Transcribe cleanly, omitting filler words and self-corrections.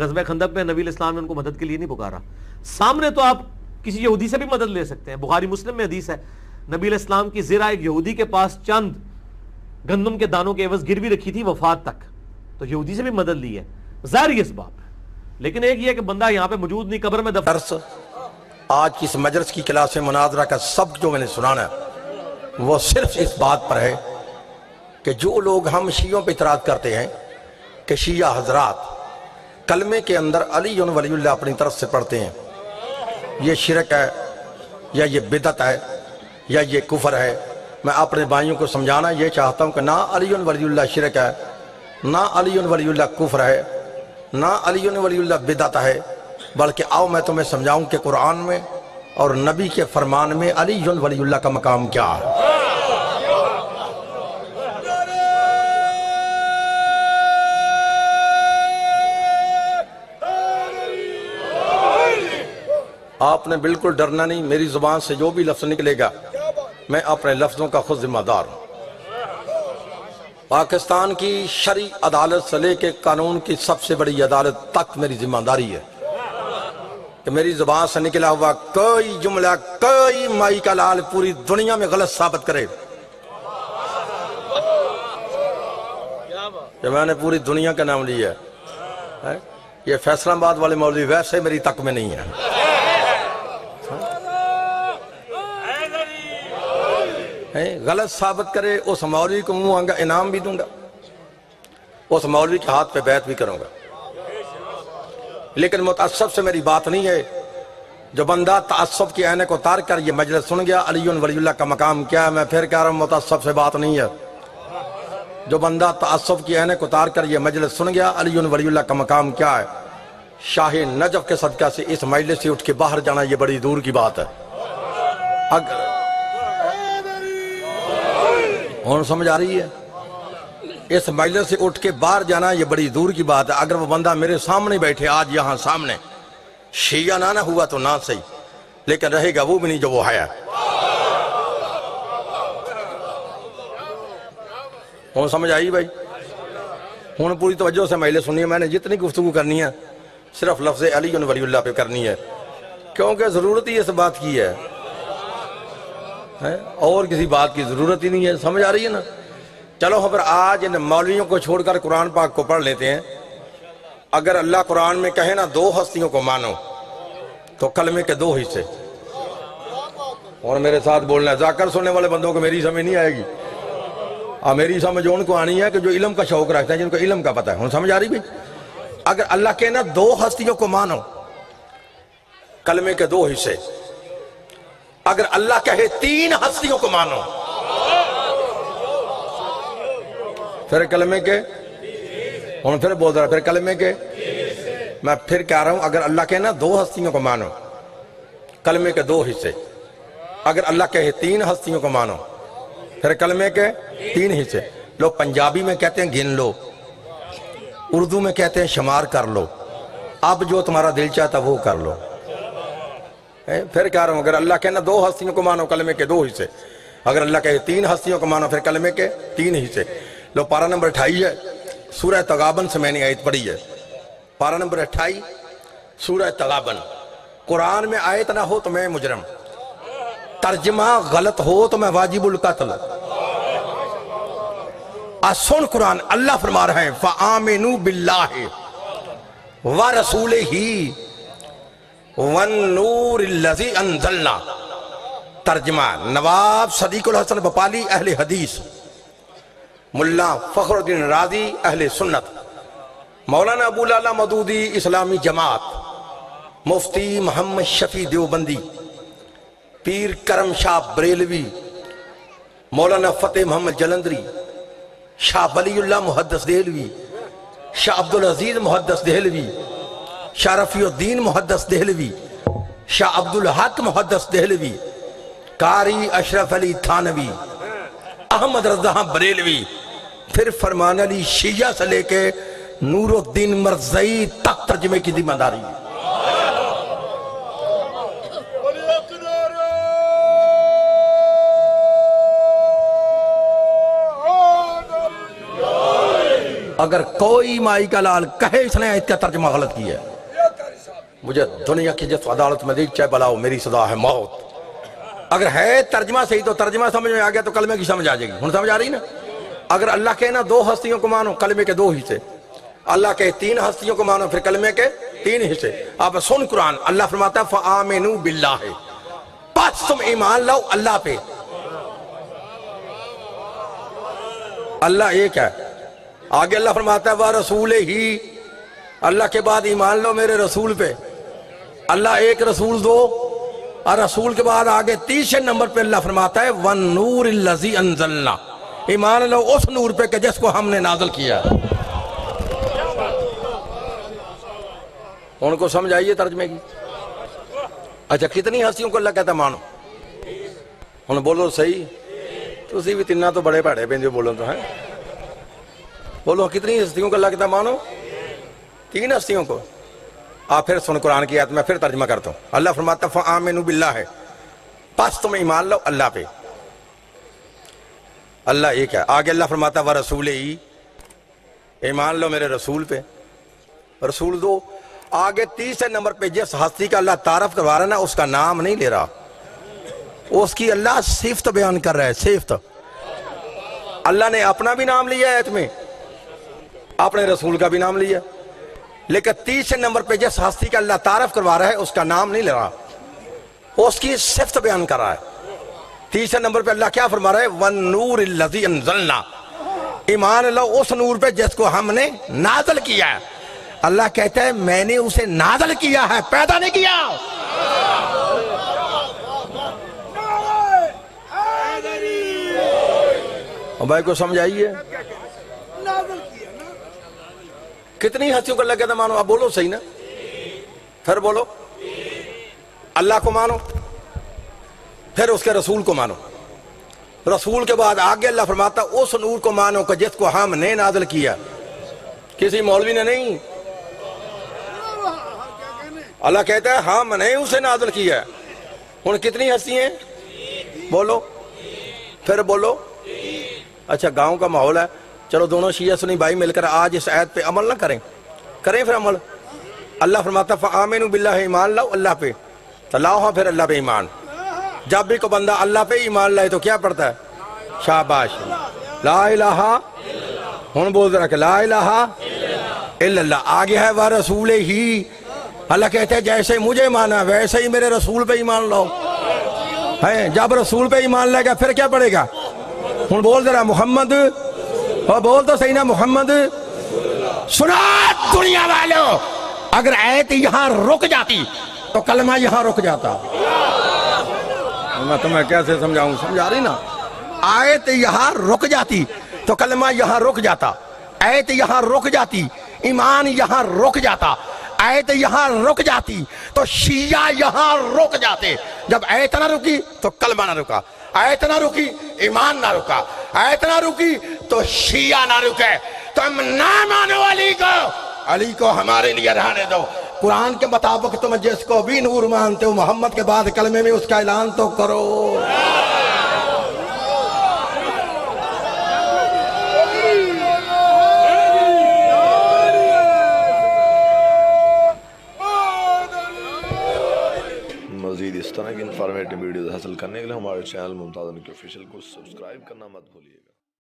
غزوہ خندق میں نبی اسلام نے ان کو مدد کے لیے نہیں پکارا. سامنے تو آپ کسی یہودی سے بھی مدد لے سکتے ہیں. بخاری مسلم میں حدیث ہے نبی علیہ السلام کی زرہ ایک یہودی کے پاس چند گندم کے دانوں کے عوض گروی رکھی تھی وفات تک, تو یہودی سے بھی مدد لی ہے, ظاہر یہ اسباب ہے. لیکن ایک یہ کہ بندہ یہاں پہ موجود نہیں, قبر میں دفن. درس آج کی اس مجلس کی کلاس میں مناظرہ کا سبق جو میں نے سنانا ہے وہ صرف اس بات پر ہے کہ جو لوگ ہم شیعوں پہ اعتراض کرتے ہیں کہ شیعہ حضرات کلمے کے اندر علی ولی اللہ اپنی طرف سے پڑھتے ہیں, یہ شرک ہے یا یہ بدعت ہے یا یہ کفر ہے. میں اپنے بھائیوں کو سمجھانا یہ چاہتا ہوں کہ نہ علی ولی اللہ شرک ہے, نہ علی ولی اللہ کفر ہے, نہ علی ولی اللہ بدعت ہے, بلکہ آؤ میں تمہیں سمجھاؤں کہ قرآن میں اور نبی کے فرمان میں علی ولی اللہ کا مقام کیا ہے. آپ نے بالکل ڈرنا نہیں, میری زبان سے جو بھی لفظ نکلے گا میں اپنے لفظوں کا خود ذمہ دار ہوں. پاکستان کی شرعی عدالت سے لے کے قانون کی سب سے بڑی عدالت تک میری ذمہ داری ہے کہ میری زبان سے نکلا ہوا کوئی جملہ کوئی مائی کا لال پوری دنیا میں غلط ثابت کرے کہ میں نے پوری دنیا کا نام لیا ہے. یہ فیصل آباد والے مولوی ویسے میری تک میں نہیں ہے. غلط ثابت کرے اس مولوی کو منہ آنگا انعام بھی دوں گا, اس مولوی کے ہاتھ پہ بیعت بھی کروں گا. لیکن متعصب سے میری بات نہیں ہے. جو بندہ تعصب کی عینک کو اتار کر یہ مجلس سن گیا علی ولی اللہ کا مقام کیا ہے, میں پھر کہہ رہا ہوں متعصب سے بات نہیں ہے. جو بندہ تعصب کی عینک کو اتار کر یہ مجلس سن گیا علی ولی اللہ کا مقام کیا ہے, شاہ نجف کے صدقہ سے اس مجلس سے اٹھ کے باہر جانا یہ بڑی دور کی بات ہے. اگر اور سمجھ آ رہی ہے, اس مجلس سے اٹھ کے باہر جانا یہ بڑی دور کی بات ہے. اگر وہ بندہ میرے سامنے بیٹھے آج یہاں سامنے, شیعہ نہ ہوا تو نہ صحیح, لیکن رہے گا وہ بھی نہیں جو وہ ہے. اور سمجھ آئی بھائی؟ ہوں پوری توجہ سے مجلس سنی ہے. میں نے جتنی گفتگو کرنی ہے صرف لفظ علی ولی اللہ پہ کرنی ہے, کیونکہ ضرورت ہی اس بات کی ہے, اور کسی بات کی ضرورت ہی نہیں ہے. سمجھ آ رہی ہے نا؟ چلو پھر آج ان مولویوں کو چھوڑ کر قرآن پاک کو پڑھ لیتے ہیں. اگر اللہ قرآن میں کہے نا دو ہستیوں کو مانو تو کلمے کے دو حصے, اور میرے ساتھ بولنا ہے, ذاکر سننے والے بندوں کو میری سمجھ نہیں آئے گی. میری سمجھ ان کو آنی ہے کہ جو علم کا شوق رکھتے ہیں, جن کو علم کا پتہ ہے. ہوں سمجھ آ رہی بھی؟ اگر اللہ کہے نا دو ہستیوں کو مانو, کلمے کے دو حصے. اگر اللہ کہے تین ہستیوں کو مانو, پھر کلمے کے, ہوں پھر بول رہا پھر کلمے کے, میں پھر کہہ رہا ہوں اگر اللہ کہے نا دو ہستیوں کو مانو, کلمے کے دو حصے. اگر اللہ کہے تین ہستیوں کو مانو, پھر کلمے کے تین حصے. لوگ پنجابی میں کہتے ہیں گن لو, اردو میں کہتے ہیں شمار کر لو, اب جو تمہارا دل چاہتا وہ کر لو. پھر کہہ رہا ہوں اگر اللہ کہنا دو ہستیوں کو مانو, کلمے کے دو حصے. اگر اللہ کہے تین ہستیوں کو مانو, پھر کلمے کے تین حصے. لو پارہ نمبر 28 ہے, سورہ تغابن سے میں نے آیت پڑھی ہے. پارہ نمبر 28 سورہ تغابن. قرآن میں آیت نہ ہو تو میں مجرم, ترجمہ غلط ہو تو میں واجب القتل. سن قرآن, اللہ فرما رہے ہیں فآمنوا باللہ ورسولہ والنور الذی انزلنا. ترجمہ نواب صدیق الحسن بپالی اہل حدیث, ملا فخر الدین رازی اہل سنت, مولانا ابو لالا مودودی اسلامی جماعت, مفتی محمد شفیع دیوبندی, پیر کرم شاہ بریلوی, مولانا فتح محمد جلندری, شاہ ولی اللہ محدث دہلوی, شاہ عبدالعزیز محدث دہلوی, شاہ رفیع الدین محدث دہلوی, شاہ عبدالحق محدث دہلوی, قاری اشرف علی تھانوی, احمد رضا بریلوی, پھر فرمان علی شیعہ سے لے کے نور الدین مرزائی تک ترجمے کی ذمہ داری. اگر کوئی مائی کا لال کہے اس نے آیت کا ترجمہ غلط کیا ہے، مجھے دنیا کی جس عدالت میں دیکھ چاہے بلاؤ، میری سزا ہے موت۔ اگر ہے ترجمہ صحیح تو ترجمہ سمجھ میں آ گیا تو کلمے کی سمجھ آ جائے گی۔ ہن سمجھ آ رہی نا؟ اگر اللہ کہے نا 2 ہستیوں کو مانو، کلمے کے 2 حصے، اللہ کہے 3 ہستیوں کو مانو، پھر کلمے کے 3 حصے۔ آپ سن قرآن، اللہ فرماتا ہے فآمنوا باللہ، پس تم ایمان لاؤ اللہ پہ۔ اللہ ایک ہے، آگے اللہ فرماتا ہے وَرَسُولِهِ، اللہ کے بعد ایمان لو میرے رسول پہ۔ اللہ ایک، رسول 2، اور رسول کے بعد آگے 3 نمبر پہ اللہ فرماتا ہے وَالنُّورِ الَّذِي أَنزَلْنَا، ایمان لو اس نور پہ کہ جس کو ہم نے نازل کیا۔ ان کو سمجھ آئیے ترجمے کی؟ اچھا کتنی ہستیوں کو اللہ کہتا ہے مانو؟ انہوں بولو صحیح، تو اسی بھی تنہ تو بڑے پڑے پہ جو بولو تو ہیں، بولو کتنی ہستیوں کو اللہ کہتا ہے مانو؟ 3 ہستیوں کو۔ آپ پھر سن قرآن کی آیت میں پھر ترجمہ کرتا ہوں۔ اللہ فرماتا ہے فآمنوا باللہ، پس تم ایمان لو اللہ پہ۔ اللہ ایک ہے، آگے اللہ فرماتا ہے وَرَسُولِهِ، ایمان لو میرے رسول پہ۔ رسول 2، آگے 30 نمبر پہ جس ہستی کا اللہ تعارف کروا رہا ہے نا، اس کا نام نہیں لے رہا، اس کی اللہ صفت بیان کر رہا ہے، صفت۔ اللہ نے اپنا بھی نام لیا ہے آیت میں، اپنے رسول کا بھی نام لیا، لیکن 30 نمبر پہ جس ہستی کا اللہ تعارف کروا رہا ہے اس کا نام نہیں لے رہا، اس کی صفت بیان کر رہا ہے۔ 30 نمبر پہ اللہ کیا فرما رہا ہے وَالنُّورِ الَّذِي أَنزَلْنَا، ایمان لو اس نور پہ جس کو ہم نے نازل کیا ہے۔ اللہ کہتا ہے میں نے اسے نازل کیا ہے، پیدا نہیں کیا۔ اور بھائی کو سمجھ آئیے؟ کتنی ہستیوں کو اللہ کہتا ہے مانو؟ آپ بولو صحیح نا، پھر بولو اللہ کو مانو، پھر اس کے رسول کو مانو۔ رسول کے بعد آگے اللہ فرماتا اس نور کو مانو کہ جس کو ہم نے نازل کیا، کسی مولوی نے نہیں۔ اللہ کہتا ہے ہم نے اسے نازل کیا۔ ہن کتنی ہستی ہیں؟ بولو، پھر بولو۔ اچھا گاؤں کا ماحول ہے، چلو دونوں شیعہ سنی بھائی مل کر آج اس آیت پہ عمل نہ کریں پھر عمل۔ اللہ فرماتا فآمنوا باللہ، ایمان لاؤ اللہ پہ، تو لاؤ ہاں پھر اللہ پہ ایمان۔ جب بھی کوئی بندہ اللہ پہ ایمان لائے تو کیا پڑھتا ہے؟ شاباش، لا الہ، ہن بول ذرا کہ لا الہ الا اللہ۔ آگے ہے وَرَسُولِهِ، اللہ کہتے ہیں جیسے مجھے مانا ویسے ہی میرے رسول پہ ایمان لاؤ۔ جب رسول پہ ایمان لائے گا پھر کیا پڑھے گا؟ ہن بول ذرا محمد، اور بول تو صحیح نا محمد۔ سنا دنیا والوں، اگر آیت یہاں رک جاتی تو کلمہ یہاں رک جاتا۔ میں تمہیں کیسے سمجھاؤں، سمجھا رہی نا؟ آیت یہاں رک جاتی تو کلمہ یہاں رک جاتا، آیت یہاں رک جاتی ایمان یہاں رک جاتا، آیت یہاں رک جاتی تو شیعہ یہاں رک جاتے۔ جب آیت نہ رکی تو کلمہ نہ رکا، آیت نہ رکی ایمان نہ رکا، آیت نہ رکی تو شیعہ نہ رکے۔ تم نہ مانو علی کو ہمارے لیے رہنے دو۔ قرآن کے مطابق تم جس کو بھی نور مانتے ہو، محمد کے بعد کلمے میں اس کا اعلان تو کرو۔ مزید اس طرح کی انفارمیٹو ویڈیوز حاصل کرنے کے لیے ہمارے چینل ممتاز انکی آفیشیل کو سبسکرائب کرنا مت بھولیے گا۔